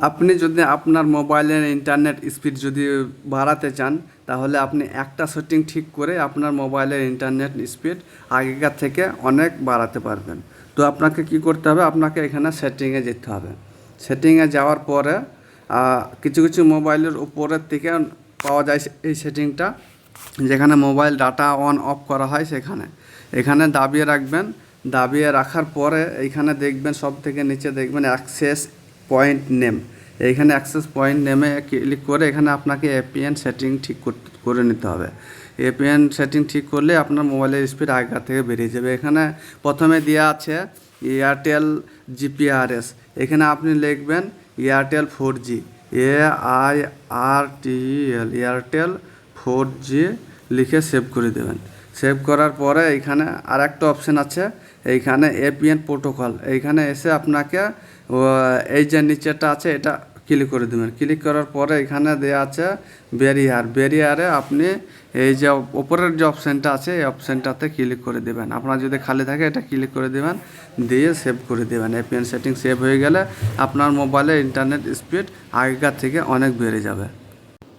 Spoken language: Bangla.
আপনি যদি আপনার মোবাইলের ইন্টারনেট স্পিড যদি বাড়াতে চান, তাহলে আপনি একটা সেটিং ঠিক করে আপনার মোবাইলের ইন্টারনেট স্পিড আগেকার থেকে অনেক বাড়াতে পারবেন। তো আপনাকে কি করতে হবে, আপনাকে এখানে সেটিংয়ে যেতে হবে। সেটিংয়ে যাওয়ার পরে কিছু কিছু মোবাইলের উপরের থেকে পাওয়া যায় এই সেটিংটা, যেখানে মোবাইল ডাটা অন অফ করা হয় সেখানে এখানে দাবিয়ে রাখবেন। দাবিয়ে রাখার পরে এইখানে দেখবেন সব থেকে নিচে দেখবেন অ্যাক্সেস পয়েন্ট নেম। এইখানে অ্যাক্সেস পয়েন্ট নেমে ক্লিক করে এখানে আপনাকে এপিএন সেটিং ঠিক করে নিতে হবে। এপিএন সেটিং ঠিক করলে আপনার মোবাইলের স্পিড আগেকার থেকে বেরিয়ে যাবে। এখানে প্রথমে দেওয়া আছে এয়ারটেল জিপিআরএস। এখানে আপনি লিখবেন Airtel 4G, AIRTEL, Airtel 4G লিখে সেভ করে দেবেন। সেভ করার পরে এইখানে আর একটা অপশান আছে, এইখানে এপিএন প্রোটোকল। এইখানে এসে আপনাকে এই যে নিচেটা আছে এটা ক্লিক করে দেবেন। ক্লিক করার পরে এখানে দেওয়া আছে ব্যারিয়ারে আপনি এই যে ওপরের যে অপশানটা আছে এই অপশানটাতে ক্লিক করে দেবেন। আপনার যদি খালি থাকে এটা ক্লিক করে দেবেন, দিয়ে সেভ করে দেবেন। এপিএন সেটিং সেভ হয়ে গেলে আপনার মোবাইলের ইন্টারনেট স্পিড আগেকার থেকে অনেক বেড়ে যাবে।